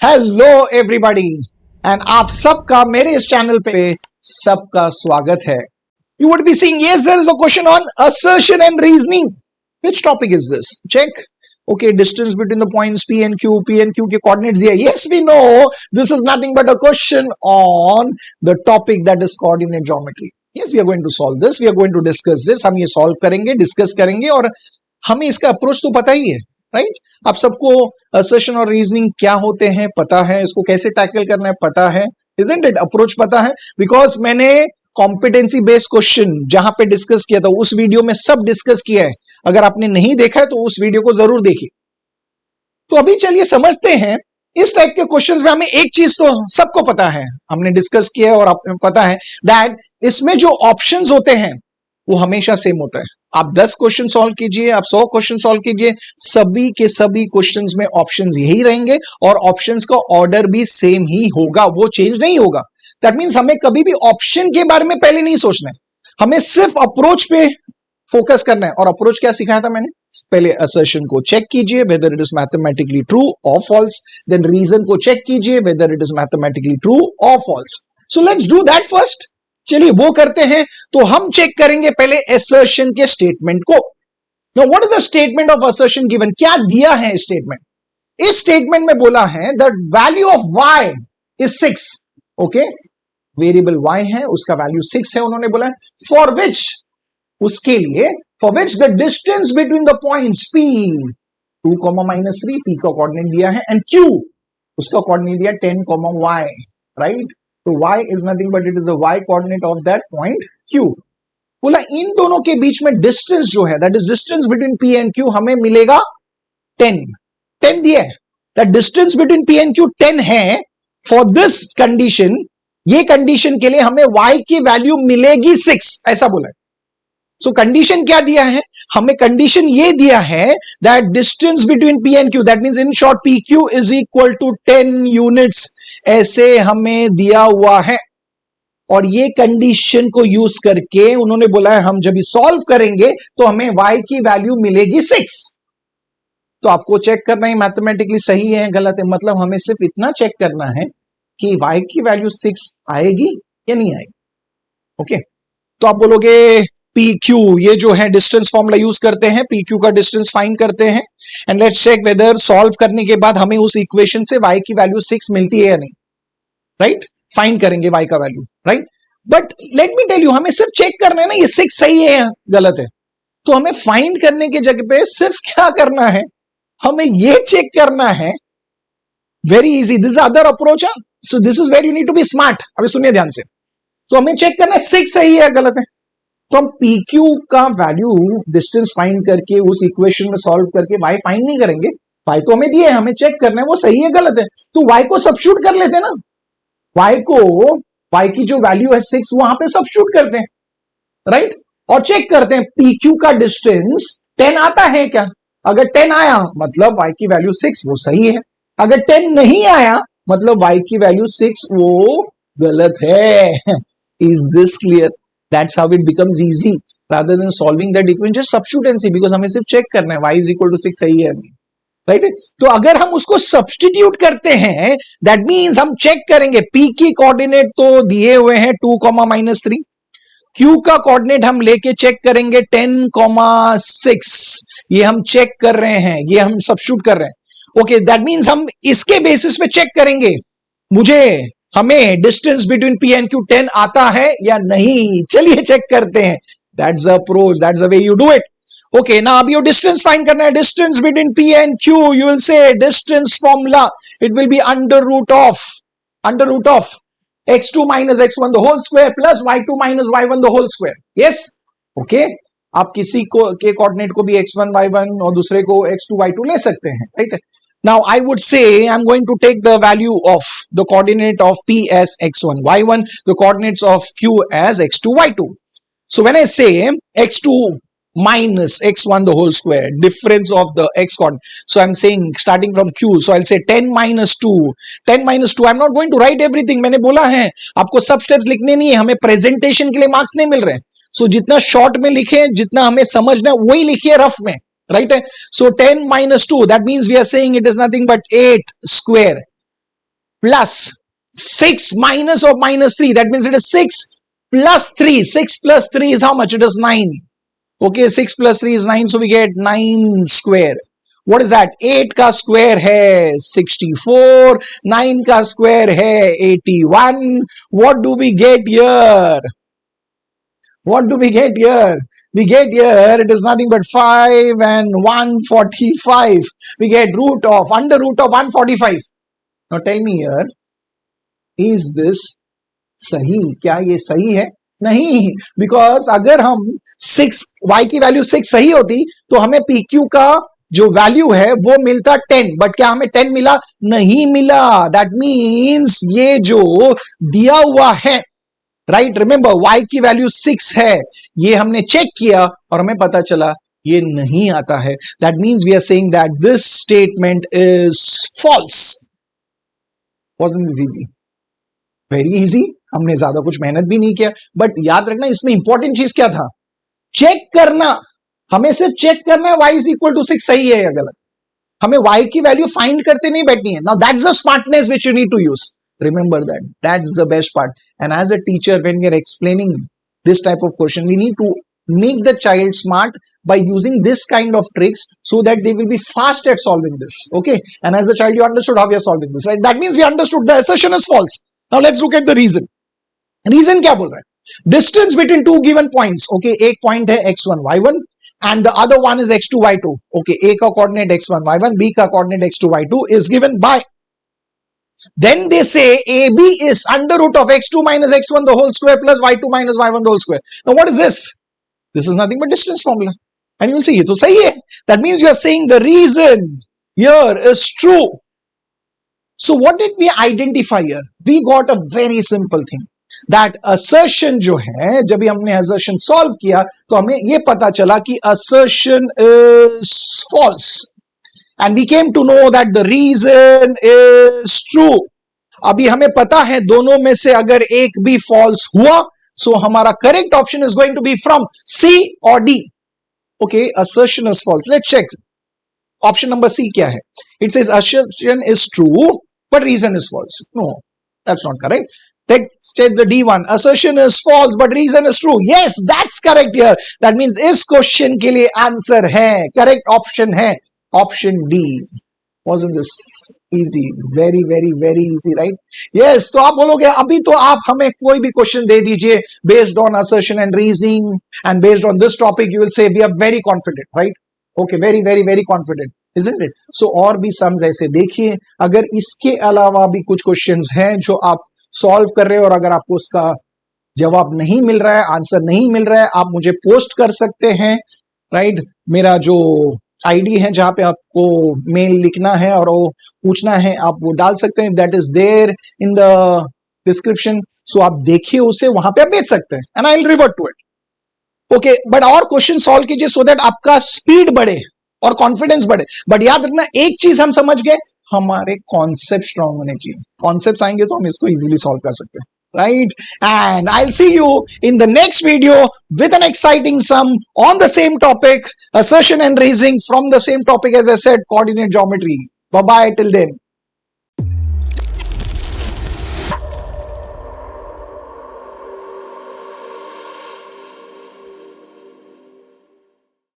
Hello everybody and आप सबका मेरे इस चैनल पे सबका स्वागत है। You would be seeing yes there is a question on assertion and reasoning. Which topic is this? Check. Okay, distance between the points P and Q के coordinates दिया. Yes, we know this is nothing but a question on the topic that is coordinate geometry. Yes, we are going to solve this. We are going to discuss this. हम ये solve करेंगे, discuss करेंगे और हमें इसका approach तो पता ही है, राइट? आप सबको असर्शन और रीजनिंग क्या होते हैं पता है, इसको कैसे टैकल करना है पता है, इजंट इट? अप्रोच पता है, बिकॉज मैंने कॉम्पिटेंसी बेस्ड क्वेश्चन जहां पे डिस्कस किया था उस वीडियो में सब डिस्कस किया है। अगर आपने नहीं देखा है तो उस वीडियो को जरूर देखिए। तो अभी चलिए समझते हैं इस टाइप के क्वेश्चंस में हमें एक चीज तो सबको पता है, हमने डिस्कस किया है और आपको पता है दैट इसमें जो ऑप्शंस होते हैं वो हमेशा सेम होता है। आप 10 क्वेश्चन सॉल्व कीजिए, आप 100 क्वेश्चन सॉल्व कीजिए, सभी के सभी क्वेश्चंस में ऑप्शंस यही रहेंगे और ऑप्शंस का ऑर्डर भी सेम ही होगा, वो चेंज नहीं होगा। दैट मींस हमें कभी भी ऑप्शन के बारे में पहले नहीं सोचना है, हमें सिर्फ अप्रोच पे फोकस करना है। और अप्रोच क्या सिखाया था मैंने? पहले असर्शन को चेक कीजिए whether it is mathematically true और फॉल्स, देन रीजन को चेक कीजिए whether it is mathematically true और false. So let's do that first. चलिए वो करते हैं। तो हम चेक करेंगे पहले असर्शन के स्टेटमेंट को। Now what is the statement of assertion given? क्या दिया है स्टेटमेंट? इस स्टेटमेंट में बोला है the value of y is 6। Okay, variable y है, उसका वैल्यू 6 है उन्होंने बोला है। फॉर विच, उसके लिए, for which the distance between the points p 2, -3, p का कोऑर्डिनेट दिया है, एंड q उसका कोऑर्डिनेट दिया 10, y, राइट? तो y is nothing but it is the y coordinate of that point q. बोला इन दोनों के बीच में डिस्टेंस जो है, that is distance between p and q, हमें मिलेगा 10 दिया है। That distance between p and q 10 है। फॉर दिस कंडीशन, ये कंडीशन के लिए हमें y की वैल्यू मिलेगी 6, ऐसा बोला है। सो कंडीशन क्या दिया है? हमें कंडीशन ये दिया है that distance between p and q, that means in short pq is equal to 10 units, ऐसे हमें दिया हुआ है। और ये कंडीशन को यूज करके उन्होंने बोला है हम जब भी सॉल्व करेंगे तो हमें y की वैल्यू मिलेगी 6। तो आपको चेक करना है मैथमेटिकली सही है गलत है, मतलब हमें सिर्फ इतना चेक करना है कि y की वैल्यू 6 आएगी या नहीं आएगी। ओके, तो आप बोलोगे PQ, ये जो है डिस्टेंस फॉर्मूला यूज करते हैं, PQ का डिस्टेंस फाइंड करते हैं and let's check whether solve करने के बाद हमें उस इक्वेशन से y की वैल्यू 6 मिलती है या नहीं, राइट? फाइंड करेंगे y का value, right? But let me tell you, हमें सिर्फ चेक करना है ना ये 6 सही है या गलत है। तो हमें फाइंड करने की जगह पे सिर्फ क्या करना है, हमें ये चेक करना है। Very easy, this other approach है, so this is where you need to be smart. अभी सुनिए ध्यान से। तो हमें चेक करना है 6 सही है या गलत है। तो हम PQ का वैल्यू डिस्टेंस फाइंड करके उस इक्वेशन में सॉल्व करके y फाइंड नहीं करेंगे। y तो हमें दिए, हमें चेक करना है वो सही है गलत है। तो y को सब्स्टिट्यूट कर लेते हैं ना, y की जो वैल्यू है 6 वहां पे सब्स्टिट्यूट करते हैं, राइट? और चेक करते हैं PQ का डिस्टेंस 10 आता है क्या। अगर 10 आया मतलब y की वैल्यू 6 वो सही है, अगर 10 नहीं आया मतलब y की वैल्यू 6 वो गलत है। Is this clear? That's how it becomes easy rather than solving that equation. Just substitute and see, because हमें सिर्फ चेक करना है y is equal to 6 सही है नहीं, राइट? तो अगर हम उसको सब्स्टिट्यूट करते हैं दैट मींस हम चेक करेंगे p की कोऑर्डिनेट तो दिए हुए हैं 2, -3, q का कोऑर्डिनेट हम लेके चेक करेंगे 10, 6, ये हम चेक कर रहे हैं, ये हम सब्स्टिट्यूट कर रहे हैं। ओके, दैट मींस हम इसके बेसिस पे चेक करेंगे हमें distance between p and q 10 आता है या नहीं। चलिए चेक करते हैं। That's the approach, that's the way you do it. Okay, now अब योर डिस्टेंस फाइंड करना है। Distance between p and q, you will say distance formula, it will be under root of x2 - x1 the whole square plus y2 - y1 the whole square. Yes, okay. आप किसी को के coordinate को भी x1 y1 और दूसरे को x2 y2 ले सकते हैं, right? Now I would say I'm going to take the value of the coordinate of p as x1 y1, the coordinates of q as x2 y2. So when I say x2 minus x1 the whole square, difference of the x coordinate, so I'm saying starting from q, so I'll say 10 minus 2, 10 minus 2. I'm not going to write everything. मैंने बोला है आपको सब steps लिखने नहीं है, हमें presentation के लिए मार्क्स नहीं मिल रहे हैं। So जितना शॉर्ट में लिखे, जितना हमें समझना है वही लिखिए रफ में, right? So 10 minus 2, that means we are saying it is nothing but 8 square. plus 6 minus of minus 3. That means it is 6 plus 3. 6 plus 3 is how much? It is 9. Okay, 6 plus 3 is 9, so we get 9 square. What is that? 8 का square है 64, 9 का square है 81. What do we get here? What do we get here? We get here, it is nothing but 5 and 145. We get root of, under root of 145. Now tell me here, is this सही? क्या ये सही है? नहीं, because अगर हम 6 y की value 6 सही होती तो हमें PQ का जो वैल्यू है वो मिलता 10, बट क्या हमें 10 मिला? नहीं मिला. दैट मीन्स ये जो दिया हुआ है, राइट, रिमेंबर y की वैल्यू 6 है, ये हमने चेक किया और हमें पता चला ये नहीं आता है. That means we are saying that this statement is false. Wasn't this easy? Very easy. हमने ज्यादा कुछ मेहनत भी नहीं किया, बट याद रखना इसमें इंपॉर्टेंट चीज क्या था? चेक करना. हमें सिर्फ चेक करना है y इज इक्वल टू 6 सही है या गलत. हमें y की वैल्यू फाइंड करते नहीं बैठनी है. Now that's the smartness which you need to use. Remember that. That's the best part. And as a teacher, when we are explaining this type of question, we need to make the child smart by using this kind of tricks so that they will be fast at solving this. Okay. And as a child, you understood how we are solving this, right? That means we understood the assertion is false. Now let's look at the reason. Reason क्या बोल रहा है? Distance between two given points. Okay. एक point है x1, y1 and the other one is x2, y2. Okay. A का coordinate x1, y1, B का coordinate x2, y2 is given by. Then they say AB is under root of x2 minus x1 the whole square plus y2 minus y1 the whole square. Now what is this? This is nothing but distance formula. And you will see ये तो सही है. That means you are saying the reason here is true. So what did we identify here? We got a very simple thing. That assertion जो है, जब भी हमने assertion solve किया तो हमें ये पता चला कि assertion is false. And we came to know that the reason is true. अभी हमें पता है दोनों में से अगर एक भी false हुआ, so हमारा correct option is going to be from C or D. Okay, assertion is false. Let's check. Option number C क्या है? It says assertion is true, but reason is false. No, that's not correct. Let's check the D1. Assertion is false, but reason is true. Yes, that's correct here. That means इस question के लिए answer है, correct option है option D. Wasn't this easy? Very, very, very easy, right? Yes. तो आप बोलोगे अभी तो आप हमें कोई भी क्वेश्चन दे दीजिए based on assertion and reasoning and based on this topic you will say we are very confident, right? Okay, very, very, very confident, isn't it? So और भी सम्स ऐसे देखिए. अगर इसके अलावा भी कुछ क्वेश्चंस हैं जो आप सॉल्व कर रहे हो और अगर आपको उसका जवाब नहीं मिल रहा है, आंसर नहीं मिल रहा है, आप मुझे पोस्ट कर सकते हैं, राइट? मेरा जो आईडी है जहां पे आपको मेल लिखना है और वो पूछना है, आप वो डाल सकते हैं. That is there in the description. So आप देखिए उसे, वहां पे आप भेज सकते हैं and I will revert to it. Okay, but और क्वेश्चन सॉल्व कीजिए सो दैट आपका स्पीड बढ़े और कॉन्फिडेंस बढ़े. बट याद रखना एक चीज हम समझ गए, हमारे कॉन्सेप्ट स्ट्रांग होने चाहिए. कॉन्सेप्ट आएंगे तो हम इसको इजीली सॉल्व कर सकते हैं, right? And I'll see you in the next video with an exciting sum on the same topic, assertion and reasoning from the same topic as I said, coordinate geometry. Bye bye till then.